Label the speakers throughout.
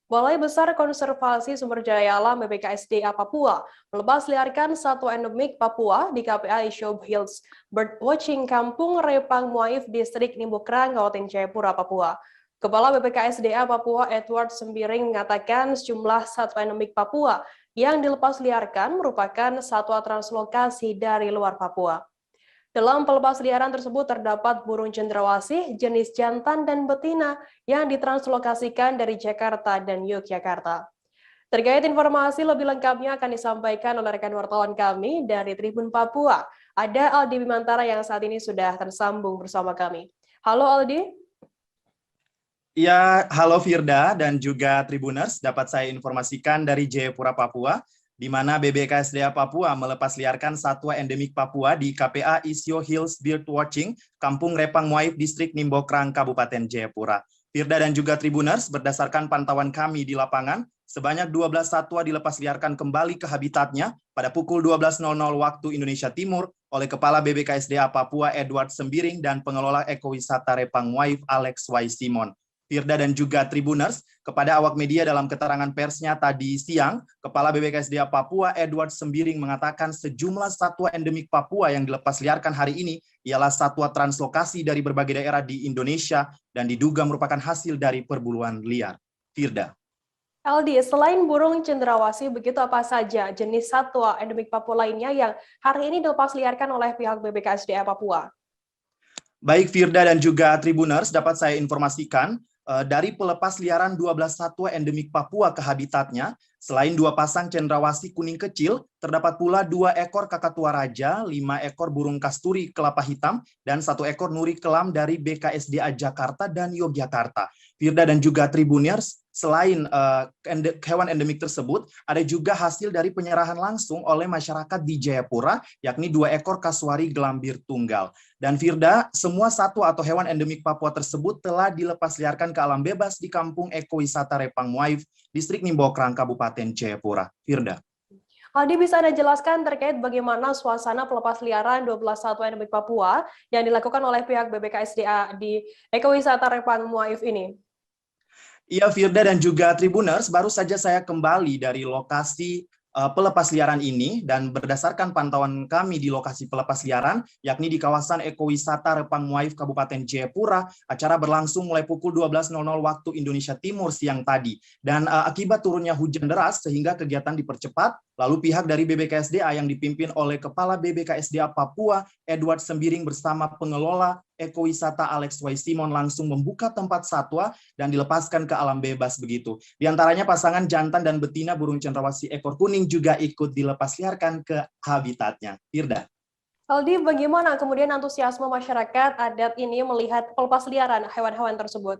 Speaker 1: Balai Besar Konservasi Sumber Daya Alam BPKSDA Papua melepas liarkan satwa endemik Papua di KPA Show Hills Birdwatching Kampung Repang Muaif Distrik Nimbokrang, Kabupaten Jayapura, Papua. Kepala BPKSDA Papua Edward Sembiring mengatakan sejumlah satwa endemik Papua yang dilepas liarkan merupakan satwa translokasi dari luar Papua. Dalam pelepasliaran tersebut terdapat burung cendrawasih jenis jantan dan betina yang ditranslokasikan dari Jakarta dan Yogyakarta. Terkait informasi lebih lengkapnya akan disampaikan oleh rekan wartawan kami dari Tribun Papua. Ada Aldi Bimantara yang saat ini sudah tersambung bersama kami. Halo Aldi.
Speaker 2: Ya, halo Firda dan juga Tribuners. Dapat saya informasikan dari Jayapura, Papua, di mana BBKSDA Papua melepas liarkan satwa endemik Papua di KPA Isyo Hills Birdwatching, Kampung Repang Muaif, Distrik Nimbokrang, Kabupaten Jayapura. Firda dan juga Tribuners, berdasarkan pantauan kami di lapangan, sebanyak 12 satwa dilepas liarkan kembali ke habitatnya pada pukul 12.00 waktu Indonesia Timur oleh Kepala BBKSDA Papua Edward Sembiring dan Pengelola Ekowisata Repang Muaif Alex Y. Simon. Firda dan juga Tribuners, kepada awak media dalam keterangan persnya tadi siang, Kepala BBKSDA Papua Edward Sembiring mengatakan sejumlah satwa endemik Papua yang dilepas liarkan hari ini ialah satwa translokasi dari berbagai daerah di Indonesia dan diduga merupakan hasil dari perburuan liar. Firda.
Speaker 1: Aldi, selain burung cendrawasih, begitu apa saja jenis satwa endemik Papua lainnya yang hari ini dilepas liarkan oleh pihak BBKSDA Papua?
Speaker 2: Baik Firda dan juga Tribuners, dapat saya informasikan dari pelepas liaran 12 satwa endemik Papua ke habitatnya, selain 2 pasang cendrawasih kuning kecil, terdapat pula 2 ekor kakatua raja, 5 ekor burung kasturi kelapa hitam, dan 1 ekor nuri kelam dari BKSDA Jakarta dan Yogyakarta. Firda dan juga Tribuners, selain hewan endemik tersebut, ada juga hasil dari penyerahan langsung oleh masyarakat di Jayapura, yakni 2 ekor kasuari gelambir tunggal. Dan Firda, semua satwa atau hewan endemik Papua tersebut telah dilepas liarkan ke alam bebas di Kampung Ekowisata Repang Muaif, Distrik Nimbokrang, Kabupaten Jayapura. Firda.
Speaker 1: Aldi, bisa Anda jelaskan terkait bagaimana suasana pelepas liaran 12 satwa endemik Papua yang dilakukan oleh pihak BBKSDA di Ekowisata Repang Muaif ini?
Speaker 2: Iya, Firda dan juga Tribuners, baru saja saya kembali dari lokasi pelepas liaran ini, dan berdasarkan pantauan kami di lokasi pelepas liaran, yakni di kawasan Ekowisata Repang Muaif, Kabupaten Jayapura, acara berlangsung mulai pukul 12.00 waktu Indonesia Timur siang tadi. Dan akibat turunnya hujan deras sehingga kegiatan dipercepat, lalu pihak dari BBKSDA yang dipimpin oleh Kepala BBKSDA Papua Edward Sembiring bersama pengelola Ekowisata Alex Y. Simon langsung membuka tempat satwa dan dilepaskan ke alam bebas begitu. Di antaranya pasangan jantan dan betina burung cendrawasih ekor kuning juga ikut dilepas liarkan ke habitatnya. Firda.
Speaker 1: Aldi, bagaimana kemudian antusiasme masyarakat adat ini melihat pelepas liaran hewan-hewan tersebut?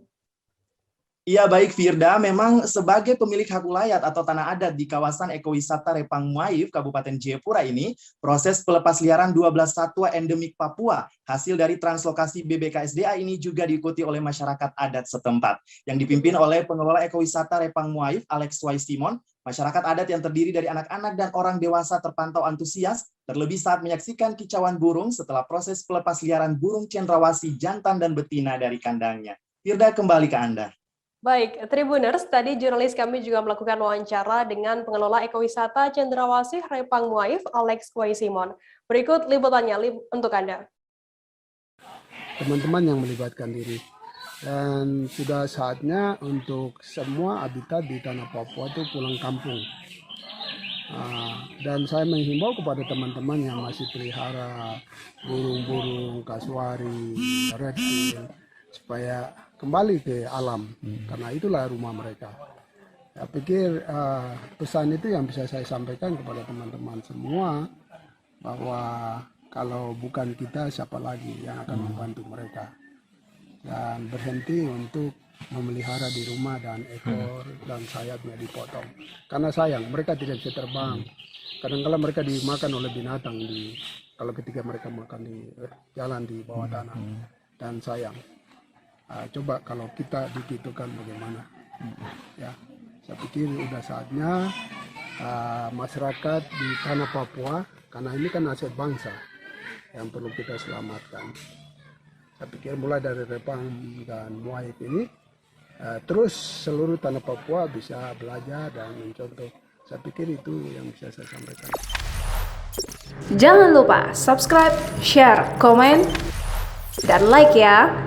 Speaker 2: Iya baik Firda, memang sebagai pemilik hak ulayat atau tanah adat di kawasan Ekowisata Repang Muaif, Kabupaten Jayapura ini, proses pelepas liaran 12 satwa endemik Papua hasil dari translokasi BBKSDA ini juga diikuti oleh masyarakat adat setempat, yang dipimpin oleh pengelola Ekowisata Repang Muaif, Alex Y. Simon. Masyarakat adat yang terdiri dari anak-anak dan orang dewasa terpantau antusias, terlebih saat menyaksikan kicauan burung setelah proses pelepas liaran burung cendrawasih jantan dan betina dari kandangnya. Firda, kembali ke Anda.
Speaker 1: Baik, Tribuners, tadi jurnalis kami juga melakukan wawancara dengan pengelola ekowisata Cendrawasih Repang Muaif, Alex Y. Simon. Berikut liputannya untuk Anda.
Speaker 3: Teman-teman yang melibatkan diri. Dan sudah saatnya untuk semua habitat di tanah Papua itu pulang kampung. Dan saya menghimbau kepada teman-teman yang masih pelihara burung-burung, kasuari, reptil, supaya kembali ke alam, karena itulah rumah mereka. Saya pikir pesan itu yang bisa saya sampaikan kepada teman-teman semua, bahwa kalau bukan kita, siapa lagi yang akan membantu mereka. Dan berhenti untuk memelihara di rumah dan ekor dan sayapnya dipotong. Karena sayang, mereka tidak bisa terbang. Kadang-kadang mereka dimakan oleh binatang kalau ketika mereka makan di jalan di bawah tanah. Dan sayang. Coba kalau kita digitukan bagaimana? Ya, saya pikir sudah saatnya masyarakat di tanah Papua, karena ini kan aset bangsa yang perlu kita selamatkan. Saya pikir mulai dari Repang dan Muaif ini terus seluruh tanah Papua bisa belajar dan mencontoh. Saya pikir itu yang bisa saya sampaikan.
Speaker 4: Jangan lupa subscribe, share, komen, dan like ya.